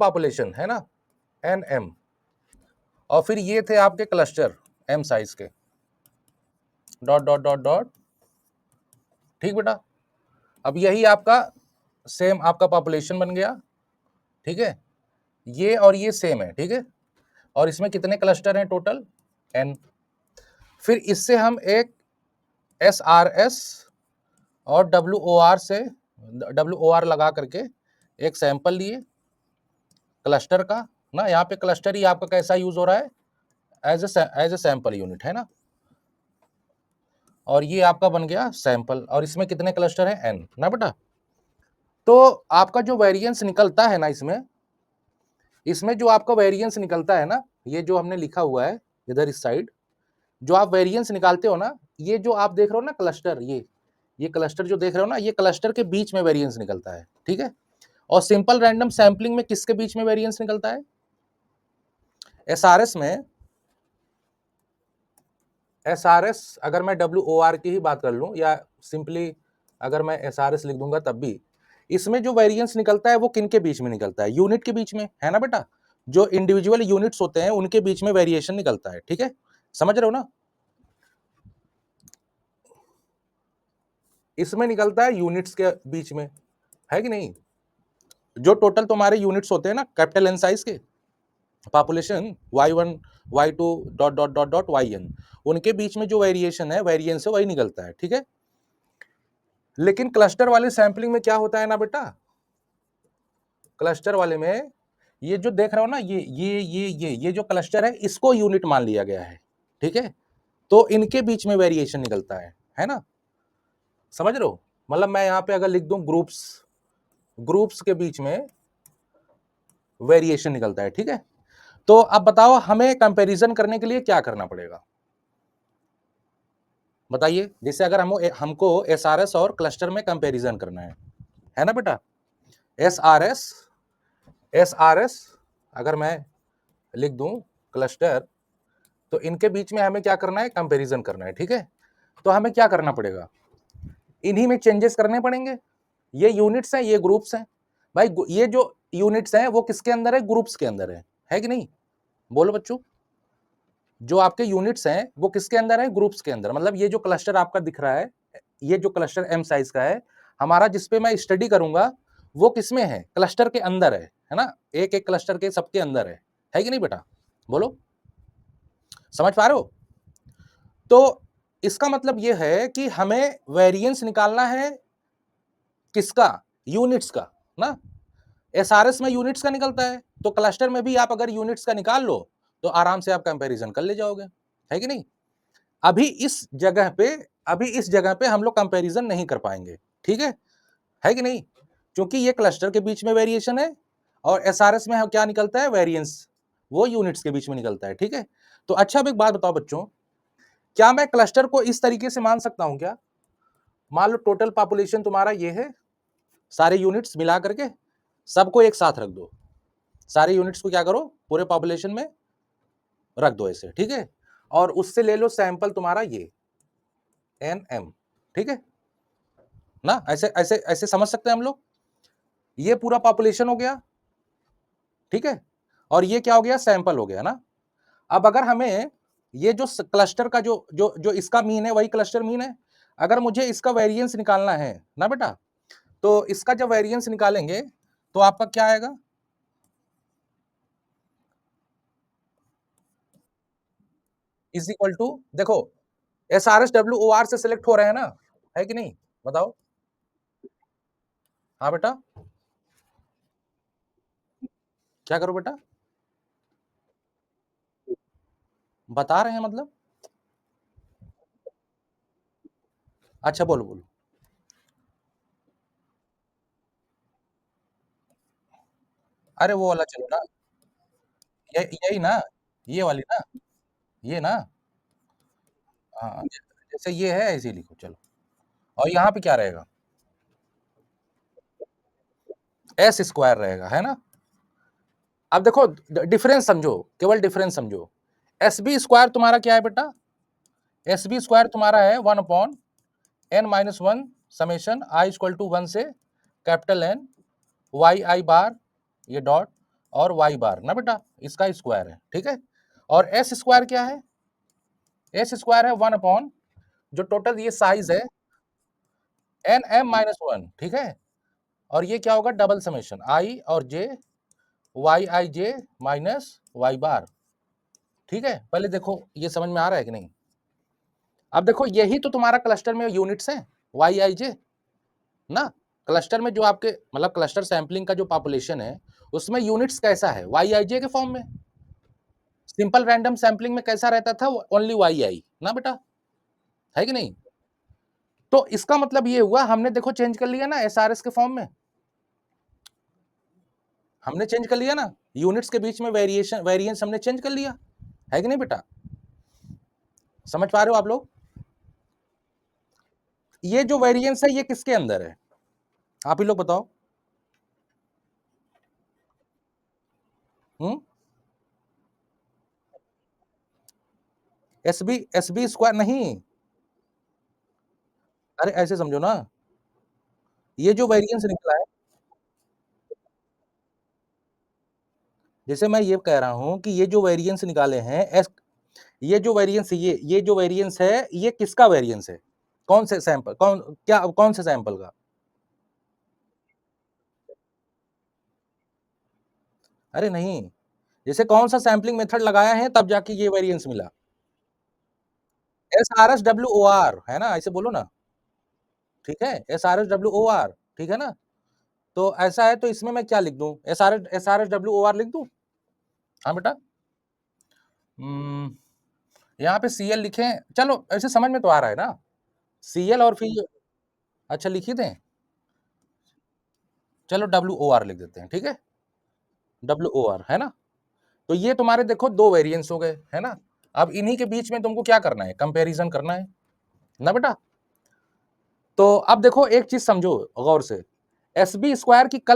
Population है ना, N M, और फिर ये थे आपके क्लस्टर एम साइज के, डॉट डॉट डॉट डॉट, ठीक बेटा। अब यही आपका सेम आपका पॉपुलेशन बन गया, ठीक है, ये और ये सेम है, ठीक है, और इसमें कितने क्लस्टर हैं टोटल, एन। फिर इससे हम एक एस आर एस और डब्ल्यू ओ आर से, डब्ल्यू ओ आर लगा करके एक सैंपल लिए क्लस्टर का ना, यहाँ पे क्लस्टर ही आपका कैसा यूज हो रहा है, एज ए सैंपल यूनिट है ना, और ये आपका बन गया सैंपल, और इसमें कितने क्लस्टर हैं, एन ना बेटा। तो आपका जो वेरिएंस निकलता है ना, इसमें जो आपका वेरिएंस निकलता है ना, ये जो हमने लिखा हुआ है इधर इस साइड, जो आप वेरिएंस निकालते हो ना, ये जो आप देख रहे हो ना क्लस्टर, ये क्लस्टर जो देख रहे हो ना, ये क्लस्टर के बीच में वेरिएंस निकलता है, ठीक है। और सिंपल रैंडम सैंपलिंग में किसके बीच में वेरिएंस निकलता है, एसआरएस में, एसआरएस अगर मैं डब्ल्यू ओ आर की ही बात कर लूं, या सिंपली अगर मैं एसआरएस लिख दूंगा तब भी, इसमें जो वेरिएंस निकलता है वो किन के बीच में निकलता है, यूनिट के बीच में, है ना बेटा। जो इंडिविजुअल यूनिट्स होते हैं उनके बीच में वेरिएशन निकलता है, ठीक है, समझ रहे हो ना। इसमें निकलता है यूनिट्स के बीच में, है कि नहीं। जो टोटल तुम्हारे यूनिट्स होते हैं ना कैपिटल एन साइज के, population y1 y2 dot dot dot dot yn, उनके बीच में जो वेरिएशन है, वेरिएंस है, वही निकलता है, ठीक है। लेकिन क्लस्टर वाले सैंपलिंग में क्या होता है ना बेटा, क्लस्टर वाले में ये जो देख रहे हो ना, ये जो क्लस्टर है इसको यूनिट मान लिया गया है, ठीक है। तो इनके बीच में वेरिएशन निकलता है ना, समझ रहे हो। मतलब मैं यहां पे अगर लिख दूं ग्रुप्स, ग्रुप्स के बीच में वेरिएशन निकलता है, ठीक है। तो अब बताओ हमें कंपैरिजन करने के लिए क्या करना पड़ेगा, बताइए। जैसे अगर हमको एसआरएस और क्लस्टर में कंपैरिजन करना है ना बेटा, एसआरएस, एसआरएस अगर मैं लिख दूं क्लस्टर, तो इनके बीच में हमें क्या करना है, कंपैरिजन करना है, ठीक है। तो हमें क्या करना पड़ेगा, इन्हीं में चेंजेस करने पड़ेंगे। ये यूनिट्स हैं, ये ग्रुप्स हैं भाई, ये जो यूनिट्स हैं वो किसके अंदर है, ग्रुप्स के अंदर है कि नहीं, बोलो बच्चों। जो आपके यूनिट्स हैं वो किसके अंदर है, ग्रुप्स के अंदर। मतलब ये जो क्लस्टर आपका दिख रहा है, ये जो क्लस्टर एम साइज का है हमारा, जिसपे मैं स्टडी करूंगा, वो किसमें है, क्लस्टर के अंदर है ना, एक एक क्लस्टर के सबके अंदर है कि नहीं बेटा, बोलो, समझ पा रहे हो। तो इसका मतलब ये है कि हमें वेरिएंस निकालना है किसका, यूनिट्स का ना। एसआरएस में यूनिट्स का निकलता है, तो क्लस्टर में भी आप अगर यूनिट्स का निकाल लो तो आराम से आप कंपैरिजन कर ले जाओगे, है कि नहीं। अभी इस जगह पे, अभी इस जगह पे हम लोग कंपैरिजन नहीं कर पाएंगे, ठीक है कि नहीं, क्योंकि ये क्लस्टर के बीच में वेरिएशन है, और एसआरएस में क्या निकलता है, वेरिएंस, वो यूनिट्स के बीच में निकलता है, ठीक है। तो अच्छा अब एक बात बताओ बच्चों, क्या मैं क्लस्टर को इस तरीके से मान सकता हूं क्या, मान लो टोटल पॉपुलेशन तुम्हारा ये है, सारे यूनिट्स मिला करके सबको एक साथ रख दो, सारे यूनिट्स को क्या करो, पूरे पॉपुलेशन में रख दो ऐसे, ठीक है, और उससे ले लो सैंपल तुम्हारा ये एन एम, ठीक है ना। ऐसे ऐसे ऐसे समझ सकते हैं हम लोग, ये पूरा पॉपुलेशन हो गया, ठीक है, और ये क्या हो गया, सैंपल हो गया ना। अब अगर हमें ये जो क्लस्टर का जो जो जो इसका मीन है वही क्लस्टर मीन है, अगर मुझे इसका वेरिएंस निकालना है ना बेटा, तो इसका जब वेरिएंस निकालेंगे तो आपका क्या आएगा, इज इक्वल टू, देखो एसआरएस डब्ल्यू ओ आर से सिलेक्ट हो रहे हैं ना, है कि नहीं, बताओ। हाँ बेटा, क्या करो बेटा, बता रहे हैं मतलब, अच्छा बोलो बोलो। अरे वो वाला चलो ना, यही ना, ये वाली ना, ये ना, हाँ, जैसे ये है ऐसे ही लिखो चलो। और यहाँ पे क्या रहेगा, एस स्क्वायर रहेगा, है ना। अब देखो डिफरेंस समझो, केवल डिफरेंस समझो। एस बी स्क्वायर तुम्हारा क्या है बेटा, एस बी स्क्वायर तुम्हारा है 1/n-1 समेशन i = 1 से कैपिटल एन वाई आई बार ये डॉट और वाई बार ना बेटा, इसका स्क्वायर है, ठीक है। और एस स्क्वायर क्या है? एस स्क्वायर है 1 अपॉन जो टोटल ये साइज है एन एम माइनस 1, ठीक है। और ये क्या होगा? डबल समेशन आई और जे, वाई आई जे माइनस वाई बार, ठीक है। पहले देखो ये समझ में आ रहा है कि नहीं? अब देखो यही तो तुम्हारा क्लस्टर में यूनिट्स हैं, वाई आई जे ना। क्लस्टर में जो आपके मतलब क्लस्टर सैंपलिंग का जो पॉपुलेशन है उसमें यूनिट्स कैसा है? वाई आई जे के फॉर्म में। सिंपल रैंडम सैंपलिंग में कैसा रहता था? ओनली वाई आई ना बेटा, है कि नहीं? तो इसका मतलब ये हुआ हमने देखो चेंज कर लिया ना एसआरएस के फॉर्म में, हमने चेंज कर लिया ना, यूनिट्स के बीच में वेरिएंस हमने चेंज कर लिया, है कि नहीं बेटा? समझ पा रहे हो आप लोग? ये जो वेरिएंस है ये किसके अंदर है? आप ही लोग बताओ। एस बी स्क्वायर नहीं, अरे ऐसे समझो ना, ये जो वेरिएंस निकला है, जैसे मैं ये कह रहा हूं कि ये जो वेरिएंस निकाले हैं ये जो वेरिएंस है ये किसका वेरिएंस है? कौन से सैंपल, कौन से सैंपल का? अरे नहीं, जैसे कौन सा सैंपलिंग मेथड लगाया है तब जाके ये वेरिएंस मिला। SRSWOR है ना, ऐसे बोलो ना, ठीक है, SRSWOR, ठीक है ना। तो ऐसा है तो इसमें मैं क्या लिख दूं? SRSWOR लिख दूं? हाँ बेटा। यहाँ पे CL लिखे, चलो ऐसे समझ में तो आ रहा है ना, CL और फिर अच्छा लिख ही दें, चलो WOR लिख देते हैं, ठीक है, WOR है ना। तो ये तुम्हारे देखो दो वेरिएंस हो गए, है ना। अब इन्हीं के बीच में तुमको क्या करना है? कंपैरिजन करना है ना बेटा। तो अब देखो एक चीज समझो गौर से, SB स्क्वायर की कल